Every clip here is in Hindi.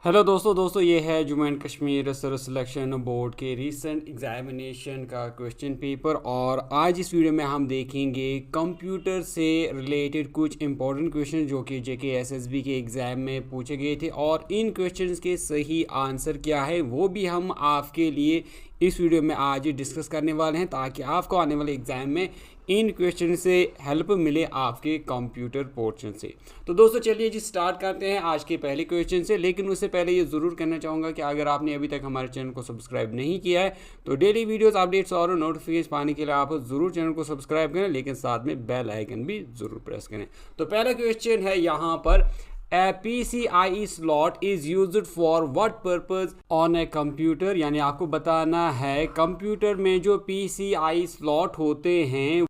हेलो दोस्तों ये है Jammu and Kashmir service selection board के रीसेंट एग्जामिनेशन का क्वेश्चन पेपर। और आज इस वीडियो में हम देखेंगे कंप्यूटर से रिलेटेड कुछ इंपॉर्टेंट क्वेश्चन जो कि जेके एसएसबी के एग्ज़ाम में पूछे गए थे, और इन क्वेश्चंस के सही आंसर क्या है वो भी हम आपके लिए इस वीडियो में आज डिस्कस करने वाले हैं, ताकि आपको आने वाले एग्ज़ाम में इन क्वेश्चन से हेल्प मिले आपके कंप्यूटर पोर्शन से। तो दोस्तों चलिए जी स्टार्ट करते हैं आज के पहले क्वेश्चन से। लेकिन उससे पहले ये ज़रूर कहना चाहूँगा कि अगर आपने अभी तक हमारे चैनल को सब्सक्राइब नहीं किया है तो डेली वीडियोस अपडेट्स और नोटिफिकेशन पाने के लिए आप ज़रूर चैनल को सब्सक्राइब करें, लेकिन साथ में बेल आइकन भी ज़रूर प्रेस करें। तो पहला क्वेश्चन है यहाँ पर, A PCIe slot is used for what purpose on a computer। यानी आपको बताना है कंप्यूटर में जो PCI स्लॉट होते हैं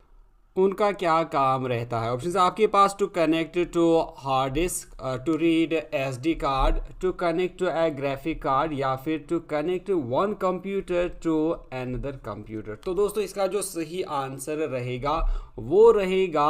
उनका क्या काम रहता है। ऑप्शन आपके पास, to connect to hard disk, to read SD card, to connect to a graphic card, या फिर to connect one computer to another computer. तो दोस्तों इसका जो सही आंसर रहेगा वो रहेगा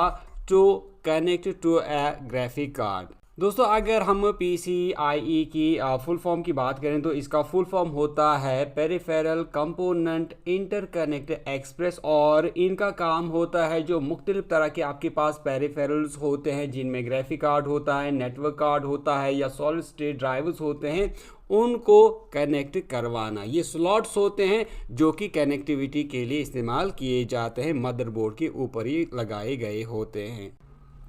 to connect to a graphic card. दोस्तों अगर हम PCIe की फुल फॉर्म की बात करें तो इसका फुल फॉर्म होता है पेरिफेरल कंपोनेंट इंटरकनेक्ट एक्सप्रेस, और इनका काम होता है जो मुख्तलिफ तरह के आपके पास पेरिफेरल्स होते हैं जिनमें ग्राफिक कार्ड होता है, नेटवर्क कार्ड होता है, या सॉलिड स्टेट ड्राइव्स होते हैं, उनको कनेक्ट करवाना। ये स्लॉट्स होते हैं जो कि कनेक्टिविटी के लिए इस्तेमाल किए जाते हैं, मदरबोर्ड के ऊपर ही लगाए गए होते हैं।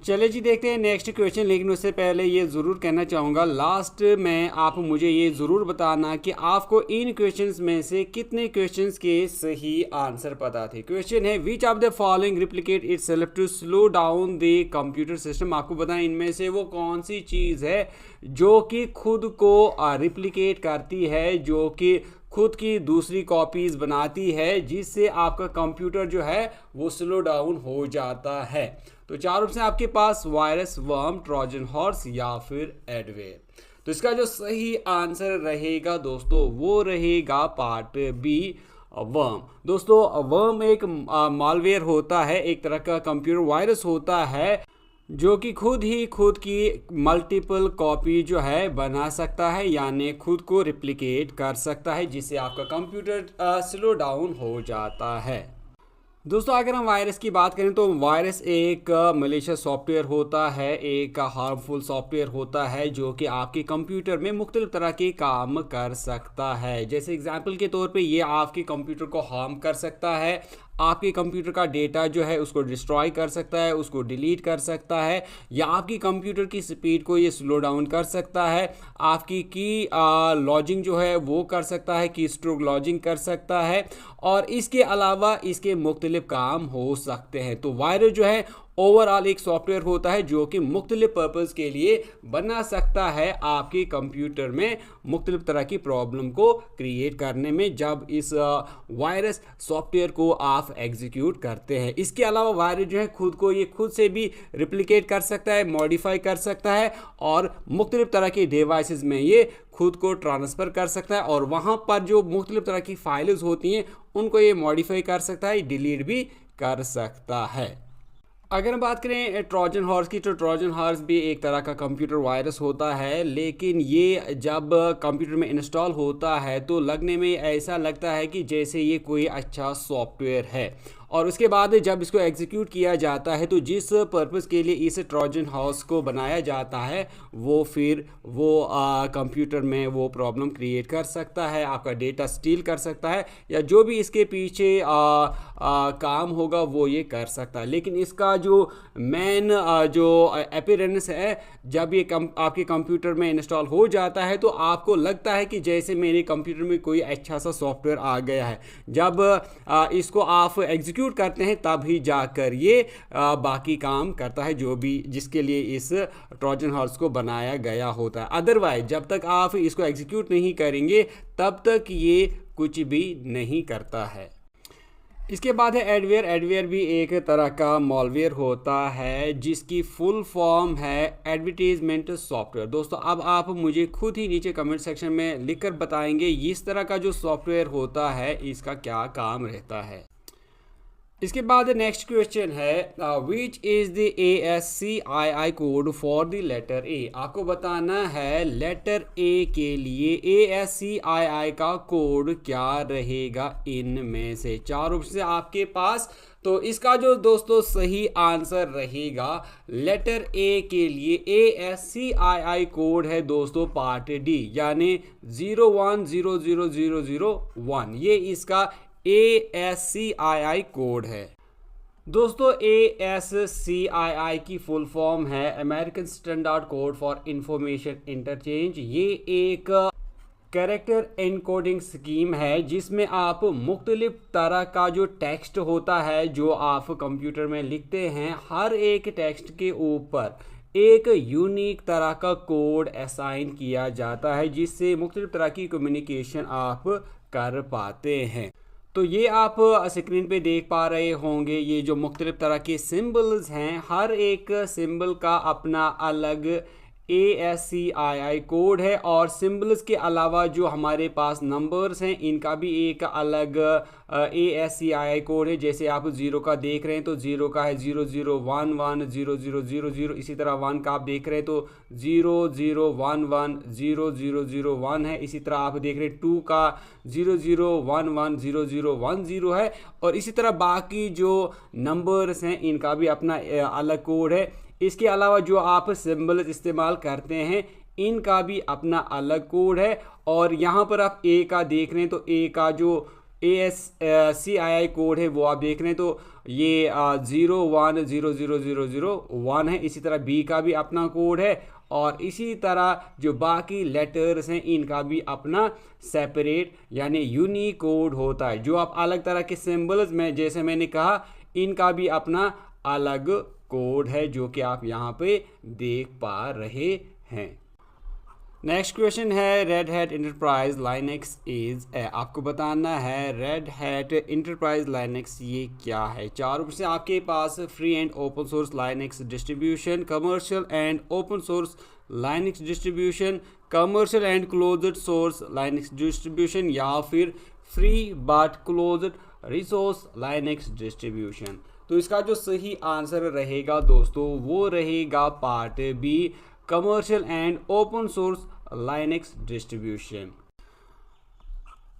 चलिए जी देखते हैं नेक्स्ट क्वेश्चन। लेकिन उससे पहले ये ज़रूर कहना चाहूँगा, लास्ट में आप मुझे ये ज़रूर बताना कि आपको इन क्वेश्चंस में से कितने क्वेश्चंस के सही आंसर पता थे। क्वेश्चन है, which of the following replicate itself to slow down the computer system. आपको बताएं इनमें से वो कौन सी चीज़ है जो कि खुद को रिप्लिकेट करती है, जो कि खुद की दूसरी कॉपीज़ बनाती है, जिससे आपका कंप्यूटर जो है वो स्लो डाउन हो जाता है। तो चार ऑप्शन आपके पास, वायरस, वर्म, ट्रोजन हॉर्स, या फिर एडवेयर। तो इसका जो सही आंसर रहेगा दोस्तों वो रहेगा पार्ट बी, वर्म। दोस्तों वर्म एक मालवेयर होता है, एक तरह का कंप्यूटर वायरस होता है जो कि खुद की मल्टीपल कॉपी जो है बना सकता है, यानी खुद को रिप्लिकेट कर सकता है, जिससे आपका कंप्यूटर स्लो डाउन हो जाता है। दोस्तों अगर हम वायरस की बात करें तो वायरस एक मलेशियस सॉफ्टवेयर होता है, एक हार्मफुल सॉफ्टवेयर होता है जो कि आपके कंप्यूटर में मुख्तलिफ तरह के काम कर सकता है। जैसे एग्जांपल के तौर पे ये आपके कंप्यूटर को हार्म कर सकता है, आपके कंप्यूटर का डेटा जो है उसको डिस्ट्रॉय कर सकता है, उसको डिलीट कर सकता है, या आपकी कंप्यूटर की स्पीड को ये स्लो डाउन कर सकता है, आपकी की लॉजिंग जो है वो कर सकता है, की स्ट्रोक लॉजिंग कर सकता है, और इसके अलावा इसके मुख्तलिफ काम हो सकते हैं। तो वायरस जो है ओवरऑल एक सॉफ्टवेयर होता है जो कि मुख्तलिफ पर्पज़ के लिए बना सकता है आपके कंप्यूटर में मुख्तलिफ तरह की प्रॉब्लम को क्रिएट करने में, जब इस वायरस सॉफ्टवेयर को आप एग्जीक्यूट करते हैं। इसके अलावा वायरस जो है खुद से भी रिप्लिकेट कर सकता है, मॉडिफाई कर सकता है, और मुख्तलिफ तरह के डिवाइसेस में ये खुद को ट्रांसफ़र कर सकता है, और वहाँ पर जो मुख्तलिफ तरह की फाइल्स होती हैं उनको ये मॉडिफाई कर सकता है, डिलीट भी कर सकता है। अगर हम बात करें ट्रोजन हॉर्स की, तो ट्रोजन हॉर्स भी एक तरह का कंप्यूटर वायरस होता है, लेकिन ये जब कंप्यूटर में इंस्टॉल होता है तो लगने में ऐसा लगता है कि जैसे ये कोई अच्छा सॉफ्टवेयर है, और उसके बाद जब इसको एग्जीक्यूट किया जाता है तो जिस पर्पज़ के लिए इस ट्रोजन हॉर्स को बनाया जाता है वो फिर वो कंप्यूटर में वो प्रॉब्लम क्रिएट कर सकता है, आपका डेटा स्टील कर सकता है, या जो भी इसके पीछे काम होगा वो ये कर सकता है। लेकिन इसका जो मेन जो अपीयरेंस है, जब ये आपके कंप्यूटर में इंस्टॉल हो जाता है तो आपको लगता है कि जैसे मेरे कंप्यूटर में कोई अच्छा सा सॉफ्टवेयर आ गया है। जब इसको आप एग्जीक्यूट करते हैं तब ही जाकर ये बाकी काम करता है जो भी जिसके लिए इस ट्रोजन हॉर्स को बनाया गया होता है। अदरवाइज जब तक आप इसको एग्जीक्यूट नहीं करेंगे तब तक ये कुछ भी नहीं करता है। इसके बाद है एडवेयर। एडवेयर भी एक तरह का मॉलवेयर होता है जिसकी फुल फॉर्म है एडवर्टीजमेंट सॉफ्टवेयर। दोस्तों अब आप मुझे खुद ही नीचे कमेंट सेक्शन में लिखकर बताएंगे इस तरह का जो सॉफ्टवेयर होता है इसका क्या काम रहता है। इसके बाद नेक्स्ट क्वेश्चन है which is the ASCII code for the letter A. आपको बताना है लेटर ए के लिए ASCII का कोड क्या रहेगा इनमें से। चार ऑप्शन आपके पास, तो इसका जो दोस्तों सही आंसर रहेगा लेटर ए के लिए ASCII कोड है दोस्तों पार्ट डी, यानी 01000001। ये इसका ASCII कोड है दोस्तों। ASCII की फुल फॉर्म है American standard code for information interchange. ये एक कैरेक्टर एनकोडिंग स्कीम है जिसमें आप मुख्तलिफ तरह का जो टेक्स्ट होता है जो आप कंप्यूटर में लिखते हैं, हर एक टेक्स्ट के ऊपर एक यूनिक तरह का कोड असाइन किया जाता है जिससे मुख्तलिफ तरह की कम्युनिकेशन आप कर पाते हैं। तो ये आप स्क्रीन पे देख पा रहे होंगे, ये जो मुख्तलिफ तरह के सिंबल्स हैं, हर एक सिंबल का अपना अलग ASCII कोड है। और सिंबल्स के अलावा जो हमारे पास नंबर्स हैं इनका भी एक अलग ASCII कोड है। जैसे आप 0 का देख रहे हैं तो 0 का है 0011 0000, इसी तरह 1 का आप देख रहे हैं तो 0011 0001 है। इसी तरह आप देख रहे हैं 2 का 0011 0010 है। और इसी तरह बाकी जो नंबर्स हैं इनका भी अपना अलग कोड है। इसके अलावा जो आप सिंबल इस्तेमाल करते हैं इनका भी अपना अलग कोड है। और यहाँ पर आप ए का देख रहे हैं तो ए का जो ASCII कोड है वो आप देख रहे हैं तो ये 01000001 है। इसी तरह बी का भी अपना कोड है और इसी तरह जो बाकी लेटर्स हैं इनका भी अपना सेपरेट यानी यूनिक कोड होता है। जो आप अलग तरह के सिंबल्स में जैसे मैंने कहा इनका भी अपना अलग कोड है जो कि आप यहाँ पे देख पा रहे हैं। नेक्स्ट क्वेश्चन है red hat enterprise Linux is a. आपको बताना है रेड हैट इंटरप्राइज लाइनक्स ये क्या है। चार ऑप्शन आपके पास free and open source Linux distribution, commercial and open source Linux distribution, commercial and closed source Linux distribution, या फिर free but closed resource Linux distribution. तो इसका जो सही आंसर रहेगा दोस्तों वो रहेगा part B, commercial and open source Linux distribution.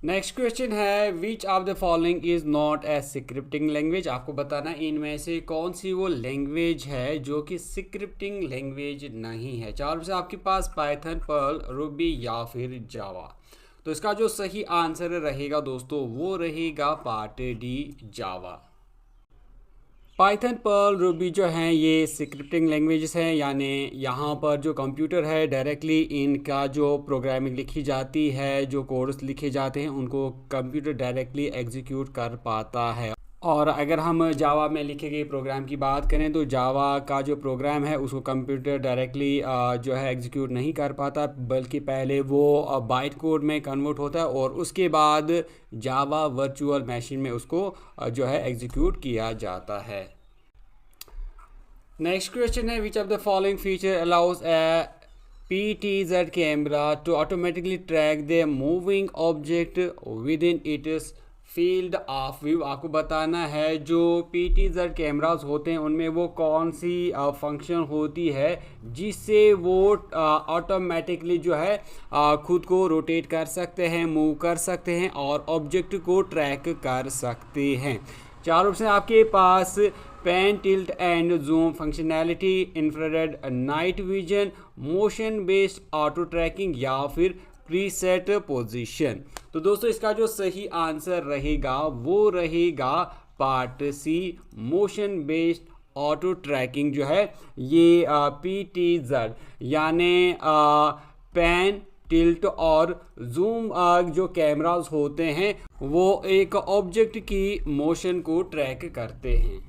Next question है which of the following is not a scripting language. आपको बताना इनमें से कौन सी वो लैंग्वेज है जो कि स्क्रिप्टिंग लैंग्वेज नहीं है। चार से आपके पास पाइथन, पर्ल, रूबी या फिर जावा। तो इसका जो सही आंसर रहेगा दोस्तों वो रहेगा पार्ट डी, जावा। पाइथन, पर्ल, रूबी जो हैं ये स्क्रिप्टिंग लैंग्वेजेस हैं, यानी यहाँ पर जो कंप्यूटर है डायरेक्टली इनका जो प्रोग्रामिंग लिखी जाती है, जो कोड्स लिखे जाते हैं उनको कंप्यूटर डायरेक्टली एग्जीक्यूट कर पाता है। और अगर हम जावा में लिखे गए प्रोग्राम की बात करें तो जावा का जो प्रोग्राम है उसको कंप्यूटर डायरेक्टली जो है एग्जीक्यूट नहीं कर पाता, बल्कि पहले वो बाइट कोड में कन्वर्ट होता है और उसके बाद जावा वर्चुअल मशीन में उसको जो है एग्जीक्यूट किया जाता है। नेक्स्ट क्वेश्चन है which of the following feature allows a PTZ camera to automatically track the moving object within its field of view. आपको बताना है जो PTZ कैमरास होते हैं उनमें वो कौन सी फंक्शन होती है जिससे वो ऑटोमेटिकली जो है खुद को रोटेट कर सकते हैं, मूव कर सकते हैं और ऑब्जेक्ट को ट्रैक कर सकते हैं। चार ऑप्शन आपके पास pan, tilt and zoom functionality, infrared night vision, motion based auto tracking या फिर प्रीसेट पोजीशन। तो दोस्तों इसका जो सही आंसर रहेगा वो रहेगा part C, motion based auto tracking जो है ये PTZ यानी पैन, टिल्ट और जूम जो कैमरास होते हैं वो एक ऑब्जेक्ट की मोशन को ट्रैक करते हैं।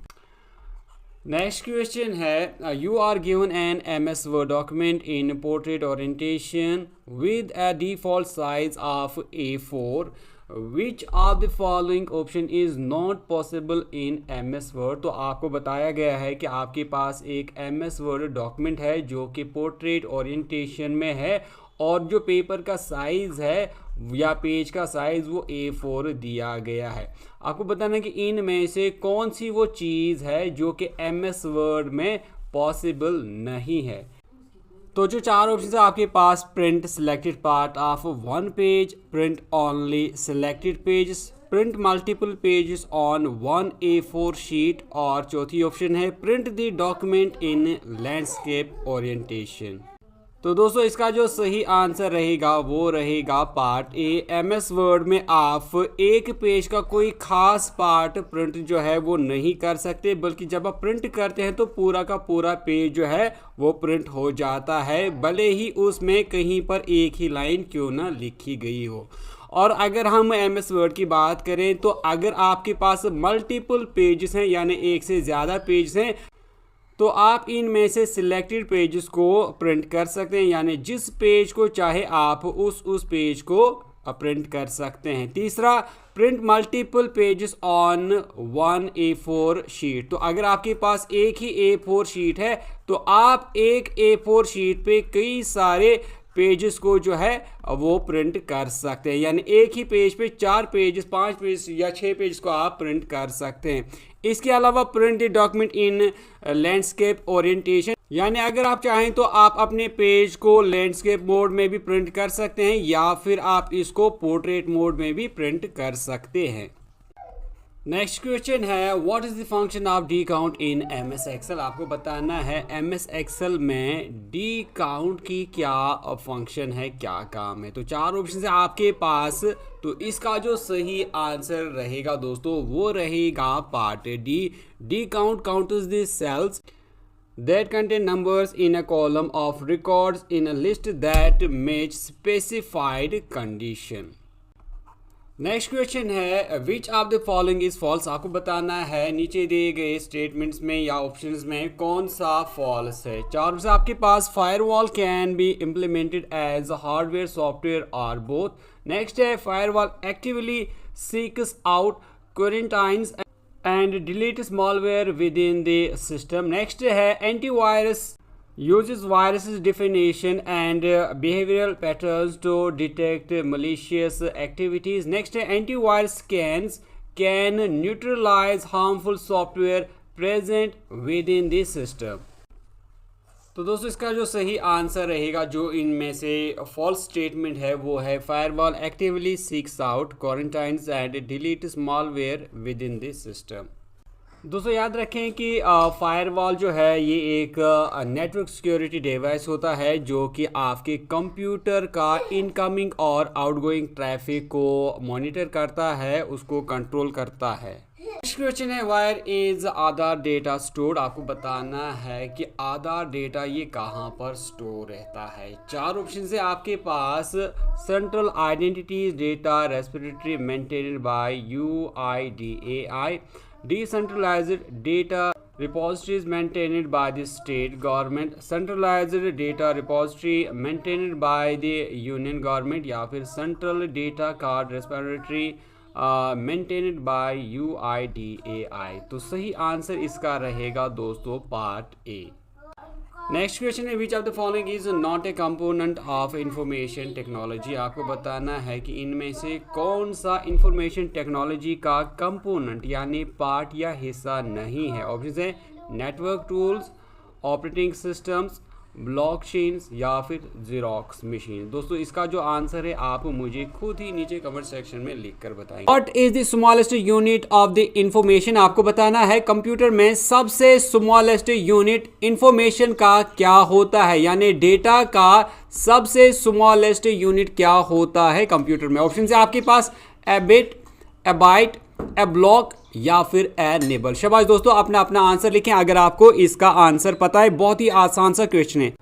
नेक्स्ट क्वेश्चन है you are given an MS Word document in portrait orientation with a default size of A4, which of the following option is not possible in MS Word। तो आपको बताया गया है कि आपके पास एक MS Word डॉक्यूमेंट है जो कि पोर्ट्रेट ओरिएंटेशन में है और जो पेपर का साइज़ है या पेज का साइज़ वो A4 दिया गया है। आपको बताना है कि इनमें से कौन सी वो चीज़ है जो कि MS वर्ड में पॉसिबल नहीं है। तो जो चार ऑप्शन है आपके पास, print selected part of one page, print only selected pages, print multiple pages on one A4 sheet, और चौथी ऑप्शन है print the document in landscape orientation. तो दोस्तों इसका जो सही आंसर रहेगा वो रहेगा पार्ट ए। MS वर्ड में आप एक पेज का कोई खास पार्ट प्रिंट जो है वो नहीं कर सकते, बल्कि जब आप प्रिंट करते हैं तो पूरा का पूरा पेज जो है वो प्रिंट हो जाता है, भले ही उसमें कहीं पर एक ही लाइन क्यों ना लिखी गई हो। और अगर हम MS वर्ड की बात करें तो अगर आपके पास मल्टीपल पेजेस हैं यानी एक से ज़्यादा पेज हैं तो आप इनमें से सिलेक्टेड पेजेस को प्रिंट कर सकते हैं, यानी जिस पेज को चाहे आप उस पेज को प्रिंट कर सकते हैं। तीसरा, print multiple pages on one A4 sheet. तो अगर आपके पास एक ही A4 शीट है तो आप एक A4 शीट पे कई सारे पेजेस को जो है वो प्रिंट कर सकते हैं, यानी एक ही पेज पे 4 पेजेस, 5 पेज या 6 पेज को आप प्रिंट कर सकते हैं। इसके अलावा print the document in landscape orientation, यानी अगर आप चाहें तो आप अपने पेज को लैंडस्केप मोड में भी प्रिंट कर सकते हैं या फिर आप इसको पोर्ट्रेट मोड में भी प्रिंट कर सकते हैं। नेक्स्ट क्वेश्चन है, what is the function of D count in MS Excel. आपको बताना है MS एक्सेल में डी काउंट की क्या फंक्शन है, क्या काम है। तो चार ऑप्शन है आपके पास, तो इसका जो सही आंसर रहेगा दोस्तों वो रहेगा part D. D counts the cells that contain numbers in a column of records in a list that match specified condition। Next question है, which of the following is false. आपको बताना है नीचे दिए गए स्टेटमेंट्स में या ऑप्शंस में कौन सा फॉल्स है। चार से आपके पास, firewall can be implemented as hardware software और बोथ। नेक्स्ट है, firewall actively seeks out quarantines and deletes malware within the system। Next है, antivirus uses viruses definition and behavioral patterns to detect malicious activities। Next है, antivirus scans can neutralize harmful software present within the system। तो दोस्तों इसका जो सही आंसर रहेगा, जो इनमें से फॉल्स स्टेटमेंट है वो है firewall actively seeks out quarantines and deletes malware within this system. दोस्तों याद रखें कि फायरवॉल जो है ये एक नेटवर्क सिक्योरिटी डिवाइस होता है जो कि आपके कंप्यूटर का इनकमिंग और आउटगोइंग ट्रैफिक को मॉनिटर करता है, उसको कंट्रोल करता है। नेक्स्ट क्वेश्चन है, wire is Aadhaar data stored. आपको बताना है कि आधार डेटा ये कहाँ पर स्टोर रहता है। चार ऑप्शन है आपके पास, central identity data respiratory maintained by UIDAI, decentralized data repositories maintained by the state government, centralized data repository maintained by the union government, या फिर central data card repository maintained by UIDAI। तो सही आंसर इसका रहेगा दोस्तों पार्ट ए। नेक्स्ट क्वेश्चन है, which of the following is not A component of information technology. आपको बताना है कि इनमें से कौन सा इंफॉर्मेशन टेक्नोलॉजी का कंपोनेंट यानी पार्ट या हिस्सा नहीं है। ऑप्शन है, network tools, operating systems, blockchains या फिर ज़ेरॉक्स मशीन। दोस्तों इसका जो आंसर है आप मुझे खुद ही नीचे कमेंट सेक्शन में लिख कर बताएंगे। What is the smallest unit of the information. आपको बताना है कंप्यूटर में सबसे स्मॉलेस्ट यूनिट इंफॉर्मेशन का क्या होता है, यानी डेटा का सबसे स्मॉलेस्ट यूनिट क्या होता है कंप्यूटर में। ऑप्शन है आपके पास, a bit, a byte, a block या फिर ए निबल। शाबाश दोस्तों, अपना अपना आंसर लिखें अगर आपको इसका आंसर पता है। बहुत ही आसान सा क्वेश्चन है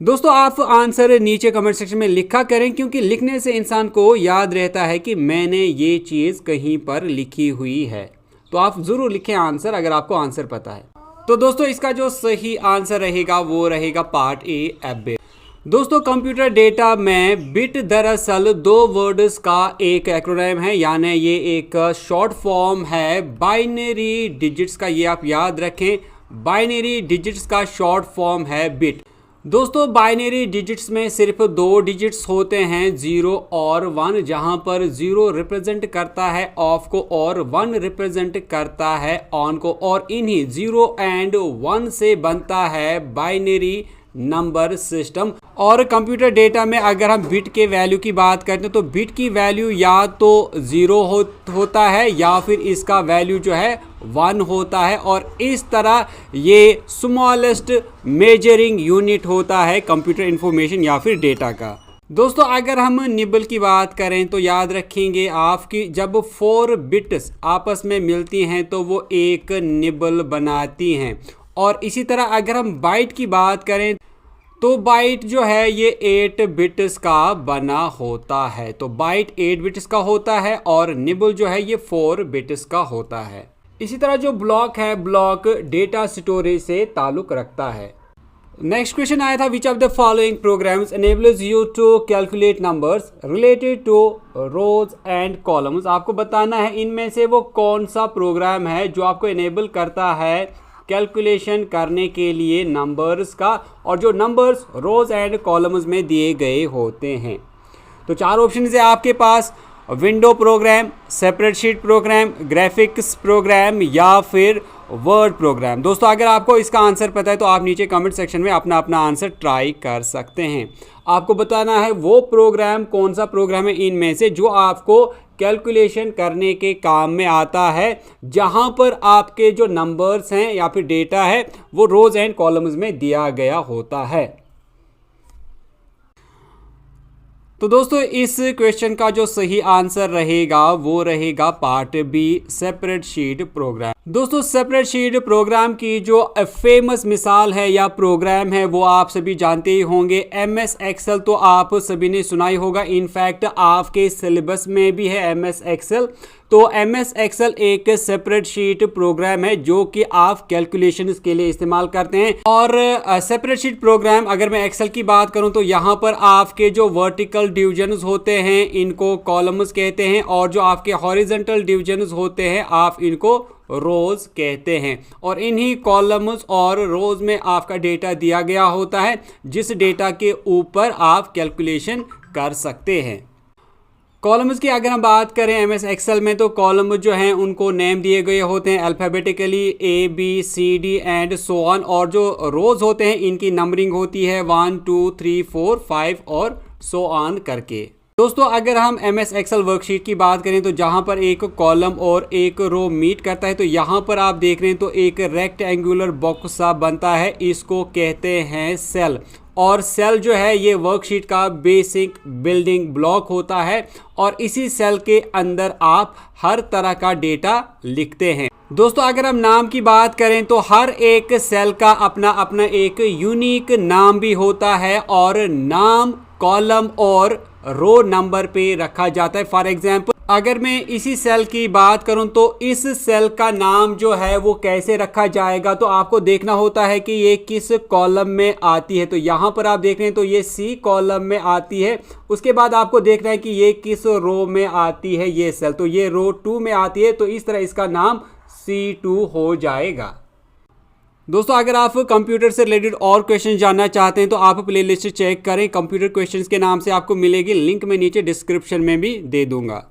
दोस्तों। आप आंसर नीचे कमेंट सेक्शन में लिखा करें, क्योंकि लिखने से इंसान को याद रहता है कि मैंने ये चीज़ कहीं पर लिखी हुई है। तो आप ज़रूर लिखें आंसर अगर आपको आंसर पता है। तो दोस्तों इसका जो सही आंसर रहेगा वो रहेगा पार्ट ए, बिट। दोस्तों कंप्यूटर डेटा में बिट दरअसल दो वर्ड्स का एक एक्रोनिम है, यानी ये एक शॉर्ट फॉर्म है बाइनरी डिजिट्स का। ये आप याद रखें, बाइनरी डिजिट्स का शॉर्ट फॉर्म है बिट। दोस्तों बाइनरी डिजिट्स में सिर्फ दो डिजिट्स होते हैं, 0 और 1, जहां पर 0 रिप्रेजेंट करता है ऑफ को और 1 रिप्रेजेंट करता है ऑन को, और इन्हीं 0 एंड 1 से बनता है बाइनरी नंबर सिस्टम। और कंप्यूटर डेटा में अगर हम बिट के वैल्यू की बात करते हैं तो बिट की वैल्यू या तो 0 होता है या फिर इसका वैल्यू जो है 1 होता है, और इस तरह ये स्मॉलेस्ट मेजरिंग यूनिट होता है कंप्यूटर इंफॉर्मेशन या फिर डेटा का। दोस्तों अगर हम निबल की बात करें तो याद रखेंगे आपकी जब 4 बिट्स आपस में मिलती हैं तो वो एक निबल बनाती हैं। और इसी तरह अगर हम बाइट की बात करें तो बाइट जो है ये 8 बिट्स का बना होता है, तो बाइट 8 बिट्स का होता है और निबल जो है ये 4 बिट्स का होता है। इसी तरह जो ब्लॉक है, ब्लॉक डेटा स्टोरेज से ताल्लुक रखता है। नेक्स्ट क्वेश्चन आया था, which of the following programs enables you to calculate numbers related to rows and columns। आपको बताना है इनमें से वो कौन सा प्रोग्राम है जो आपको इनेबल करता है कैलकुलेशन करने के लिए नंबर्स का, और जो नंबर्स रोज एंड कॉलम्स में दिए गए होते हैं। तो 4 ऑप्शन है आपके पास, window program, separate sheet program, graphics program या फिर वर्ड प्रोग्राम। दोस्तों अगर आपको इसका आंसर पता है तो आप नीचे कमेंट सेक्शन में अपना आंसर ट्राई कर सकते हैं। आपको बताना है वो प्रोग्राम कौन सा प्रोग्राम है इनमें से जो आपको कैलकुलेशन करने के काम में आता है, जहां पर आपके जो नंबर्स हैं या फिर डेटा है वो रोज एंड कॉलम्स में दिया गया होता है। तो दोस्तों इस क्वेश्चन का जो सही आंसर रहेगा वो रहेगा part B, separate sheet program. दोस्तों सेपरेट शीट प्रोग्राम की जो फेमस मिसाल है या प्रोग्राम है वो आप सभी जानते ही होंगे, MS एक्सेल। तो आप सभी ने सुना ही होगा, इनफैक्ट आपके सिलेबस में भी है MS एक्सेल। तो MS एक्सेल एक सेपरेट शीट प्रोग्राम है जो कि आप कैलकुलेशंस के लिए इस्तेमाल करते हैं। और सेपरेट शीट प्रोग्राम अगर मैं एक्सेल की बात करूं तो यहाँ पर आपके जो वर्टिकल डिविजन्स होते हैं इनको कॉलम्स कहते हैं, और जो आपके हॉरिजॉन्टल डिविजन्स होते हैं आप इनको रोज कहते हैं। और इन्हीं कॉलम्स और रोज में आपका डेटा दिया गया होता है, जिस डेटा के ऊपर आप कैलकुलेशन कर सकते हैं। कॉलम्स की अगर हम बात करें MS एक्सेल में तो कॉलम जो हैं उनको नेम दिए गए होते हैं alphabetically ABCD and so on, और जो रोज होते हैं इनकी नंबरिंग होती है 1 2 3 4 5 और सो ऑन करके। दोस्तों अगर हम MS एक्सेल वर्कशीट की बात करें तो जहां पर एक कॉलम और एक रो मीट करता है तो यहां पर आप देख रहे हैं तो एक रेक्टेंगुलर बॉक्स सा बनता है, इसको कहते हैं सेल। और सेल जो है ये वर्कशीट का बेसिक बिल्डिंग ब्लॉक होता है, और इसी सेल के अंदर आप हर तरह का डेटा लिखते हैं। दोस्तों अगर हम नाम की बात करें तो हर एक सेल का अपना अपना एक यूनिक नाम भी होता है, और नाम कॉलम और रो नंबर पे रखा जाता है। फॉर एग्जाम्पल अगर मैं इसी सेल की बात करूं तो इस सेल का नाम जो है वो कैसे रखा जाएगा, तो आपको देखना होता है कि ये किस कॉलम में आती है। तो यहाँ पर आप देख रहे हैं तो ये C कॉलम में आती है। उसके बाद आपको देखना है कि ये किस रो में आती है ये सेल, तो ये रो 2 में आती है, तो इस तरह इसका नाम C2 हो जाएगा। दोस्तों अगर आप कंप्यूटर से रिलेटेड और क्वेश्चन जानना चाहते हैं तो आप प्लेलिस्ट चेक करें, कंप्यूटर क्वेश्चंस के नाम से आपको मिलेगी, लिंक मैं नीचे डिस्क्रिप्शन में भी दे दूंगा।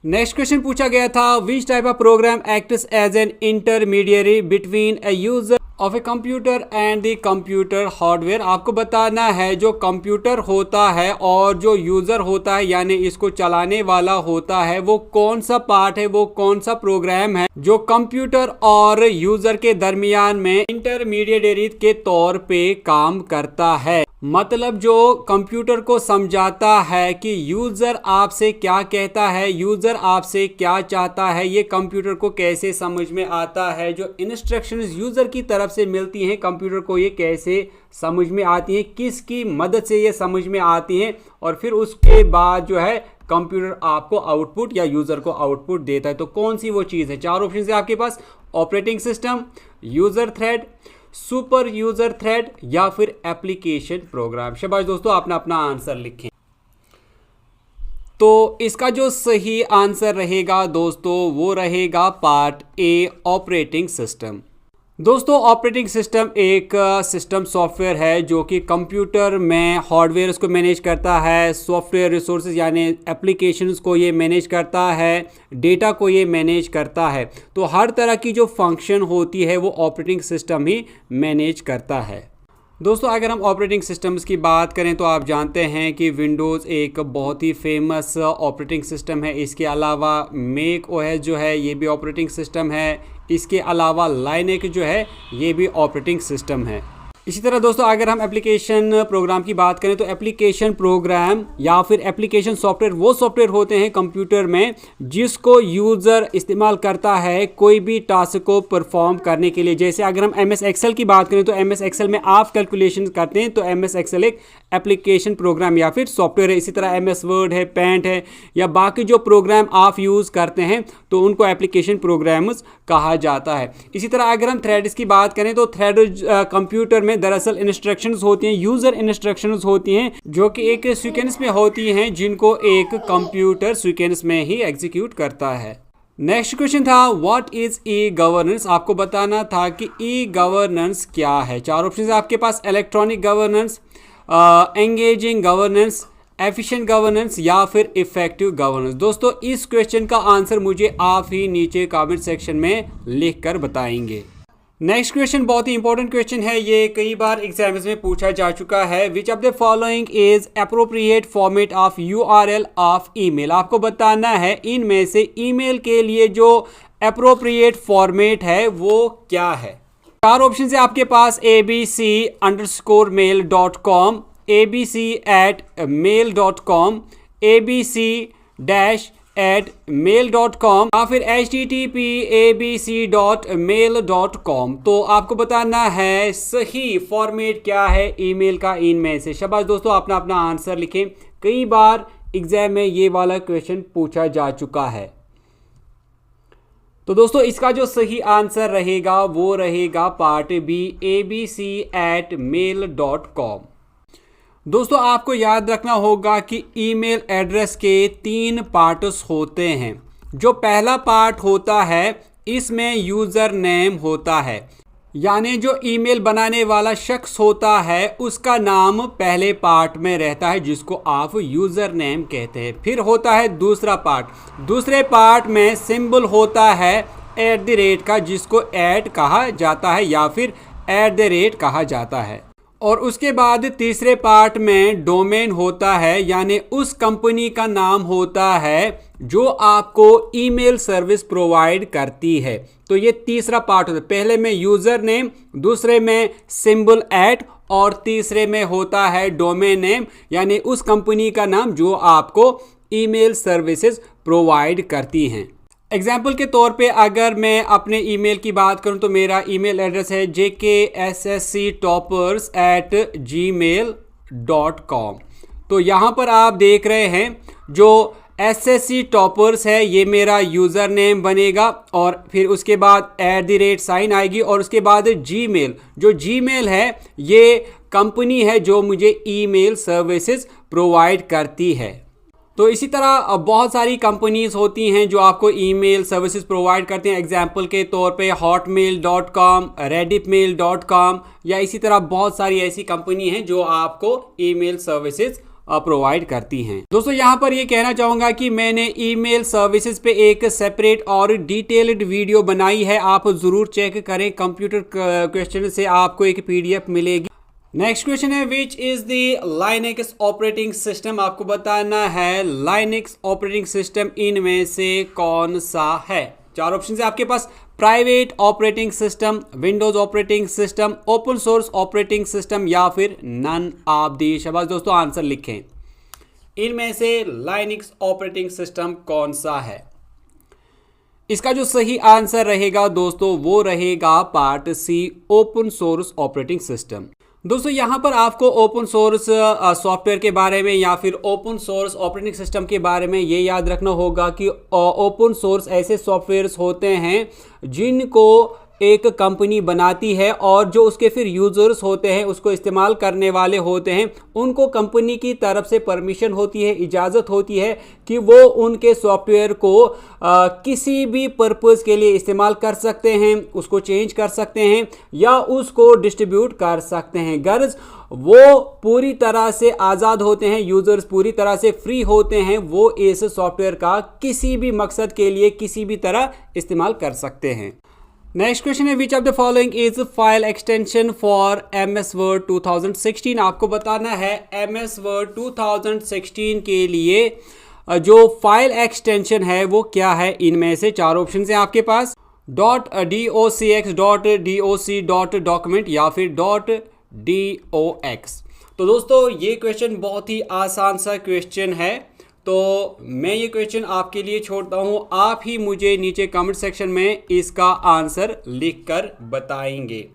नेक्स्ट क्वेश्चन पूछा गया था, which type of program acts as an intermediary between a user of a computer and the computer hardware. आपको बताना है जो कंप्यूटर होता है और जो यूजर होता है यानी इसको चलाने वाला होता है वो कौन सा पार्ट है, वो कौन सा प्रोग्राम है जो कंप्यूटर और यूजर के दरमियान में इंटरमीडिएटरी के तौर पे काम करता है। मतलब जो कंप्यूटर को समझाता है कि यूजर आपसे क्या कहता है, यूजर आपसे क्या चाहता है, ये कंप्यूटर को कैसे समझ में आता है। जो इंस्ट्रक्शंस यूजर की तरफ से मिलती हैं कंप्यूटर को ये कैसे समझ में आती हैं, किसकी मदद से ये समझ में आती हैं, और फिर उसके बाद जो है कंप्यूटर आपको आउटपुट या यूजर को आउटपुट देता है। तो कौन सी वो चीज़ है? 4 ऑप्शन है आपके पास, operating system, user thread, super user thread या फिर एप्लीकेशन प्रोग्राम। शाबाश दोस्तों, आपने अपना आंसर लिखें। तो इसका जो सही आंसर रहेगा दोस्तों वो रहेगा पार्ट ए, ऑपरेटिंग सिस्टम। दोस्तों ऑपरेटिंग सिस्टम एक सिस्टम सॉफ्टवेयर है जो कि कंप्यूटर में हार्डवेयर उसको मैनेज करता है, सॉफ्टवेयर रिसोर्सेज यानी एप्लीकेशंस को ये मैनेज करता है, डेटा को ये मैनेज करता है। तो हर तरह की जो फंक्शन होती है वो ऑपरेटिंग सिस्टम ही मैनेज करता है। दोस्तों अगर हम ऑपरेटिंग सिस्टम्स की बात करें तो आप जानते हैं कि विंडोज़ एक बहुत ही फेमस ऑपरेटिंग सिस्टम है। इसके अलावा मैक ओएस जो है ये भी ऑपरेटिंग सिस्टम है। इसके अलावा लाइनक्स जो है ये भी ऑपरेटिंग सिस्टम है। इसी तरह दोस्तों अगर हम एप्लीकेशन प्रोग्राम की बात करें तो एप्लीकेशन प्रोग्राम या फिर एप्लीकेशन सॉफ्टवेयर वो सॉफ्टवेयर होते हैं कंप्यूटर में जिसको यूज़र इस्तेमाल करता है कोई भी टास्क को परफॉर्म करने के लिए। जैसे अगर हम एम एस एक्सेल की बात करें तो एम एस एक्सेल में आप कैलकुलेशन करते हैं तो एम एस एक्सेल एक एप्लीकेशन प्रोग्राम या फिर सॉफ्टवेयर है। इसी तरह एम एस वर्ड है, पेंट है या बाकी जो प्रोग्राम आप यूज़ करते हैं तो उनको एप्लीकेशन प्रोग्राम्स कहा जाता है। इसी तरह अगर हम थ्रेड्स की बात करें तो थ्रेड कंप्यूटर में दरअसल इंस्ट्रक्शंस होती हैं, यूजर इंस्ट्रक्शंस होती हैं जो कि एक सीक्वेंस में होती हैं जिनको एक कंप्यूटर सीक्वेंस में ही एग्जीक्यूट करता है। नेक्स्ट क्वेश्चन था व्हाट इज ई गवर्नेंस। आपको बताना था कि ई गवर्नेंस क्या है। चार ऑप्शन है आपके पास, electronic governance, engaging governance, efficient governance या फिर इफेक्टिव गवर्नेंस। दोस्तों इस क्वेश्चन का आंसर मुझे आप ही नीचे कमेंट सेक्शन में लिख कर बताएंगे। नेक्स्ट क्वेश्चन बहुत ही इंपॉर्टेंट क्वेश्चन है, ये कई बार एग्जाम्स में पूछा जा चुका है। Which of the following is appropriate format of URL of email. आपको बताना है इनमें से ईमेल के लिए जो अप्रोप्रिएट फॉर्मेट है वो क्या है। चार ऑप्शन है आपके पास, abc_mail.com, abc@mail.com, abc-@mail.com या फिर http://abc.mail.com। तो आपको बताना है सही फॉर्मेट क्या है ईमेल का इनमें से। शाबाश दोस्तों, अपना अपना आंसर लिखें। कई बार एग्जाम में ये वाला क्वेश्चन पूछा जा चुका है। तो दोस्तों इसका जो सही आंसर रहेगा वो रहेगा पार्ट बी, abc@mail.com। दोस्तों आपको याद रखना होगा कि ईमेल एड्रेस के 3 पार्ट्स होते हैं। जो पहला पार्ट होता है इसमें यूज़र नेम होता है, यानी जो ईमेल बनाने वाला शख्स होता है उसका नाम पहले पार्ट में रहता है जिसको आप यूज़र नेम कहते हैं। फिर होता है दूसरा पार्ट, दूसरे पार्ट में सिंबल होता है @ का जिसको ऐड कहा जाता है या फिर @ कहा जाता है। और उसके बाद तीसरे पार्ट में डोमेन होता है, यानी उस कंपनी का नाम होता है जो आपको ईमेल सर्विस प्रोवाइड करती है। तो ये तीसरा पार्ट होता है। पहले में यूज़र नेम, दूसरे में सिंबल @ और तीसरे में होता है डोमेन नेम, यानी उस कंपनी का नाम जो आपको ईमेल सर्विसेज प्रोवाइड करती हैं। एग्जाम्पल के तौर पे अगर मैं अपने ईमेल की बात करूं तो मेरा ईमेल एड्रेस है jkssctoppers@gmail.com। तो यहाँ पर आप देख रहे हैं जो SSC टॉपर्स है ये मेरा यूज़र नेम बनेगा और फिर उसके बाद @ साइन आएगी और उसके बाद जीमेल, जो जीमेल है ये कंपनी है जो मुझे ईमेल सर्विसेज प्रोवाइड करती है। तो इसी तरह बहुत सारी कंपनीज होती हैं जो आपको ईमेल सर्विसेज प्रोवाइड करते हैं। एग्जाम्पल के तौर पे hotmail.com, redditmail.com या इसी तरह बहुत सारी ऐसी कंपनी हैं जो आपको ईमेल सर्विसेज प्रोवाइड करती हैं। दोस्तों यहाँ पर ये कहना चाहूँगा कि मैंने ईमेल सर्विसेज पे एक सेपरेट और डिटेल्ड वीडियो बनाई है, आप ज़रूर चेक करें। कंप्यूटर क्वेश्चन से आपको एक PDF मिलेगी। नेक्स्ट क्वेश्चन है which is the Linux operating system. आपको बताना है लाइनक्स ऑपरेटिंग सिस्टम इनमें से कौन सा है। चार ऑप्शन है आपके पास, private operating system, Windows operating system, open source operating system या फिर नन ऑफ दी। शाबाश दोस्तों, आंसर लिखें। इनमें से लाइनक्स ऑपरेटिंग सिस्टम कौन सा है। इसका जो सही आंसर रहेगा दोस्तों वो रहेगा part C, open source operating system. दोस्तों यहाँ पर आपको ओपन सोर्स सॉफ्टवेयर के बारे में या फिर ओपन सोर्स ऑपरेटिंग सिस्टम के बारे में ये याद रखना होगा कि ओपन सोर्स ऐसे सॉफ्टवेयर्स होते हैं जिनको एक कंपनी बनाती है और जो उसके फिर यूजर्स होते हैं, उसको इस्तेमाल करने वाले होते हैं, उनको कंपनी की तरफ से परमिशन होती है, इजाज़त होती है कि वो उनके सॉफ्टवेयर को किसी भी पर्पस के लिए इस्तेमाल कर सकते हैं, उसको चेंज कर सकते हैं या उसको डिस्ट्रीब्यूट कर सकते हैं। गर्ज वो पूरी तरह से आज़ाद होते हैं, यूजर्स पूरी तरह से फ्री होते हैं, वो इस सॉफ्टवेयर का किसी भी मकसद के लिए किसी भी तरह इस्तेमाल कर सकते हैं। नेक्स्ट क्वेश्चन है, which of the following is file extension for MS Word 2016। आपको बताना है MS Word 2016 के लिए जो फाइल एक्सटेंशन है वो क्या है। इनमें से 4 ऑप्शन हैं आपके पास, .docx, .doc, .document या फिर .dox। तो दोस्तों ये क्वेश्चन बहुत ही आसान सा क्वेश्चन है, तो मैं ये क्वेश्चन आपके लिए छोड़ता हूँ, आप ही मुझे नीचे कमेंट सेक्शन में इसका आंसर लिख कर बताएंगे।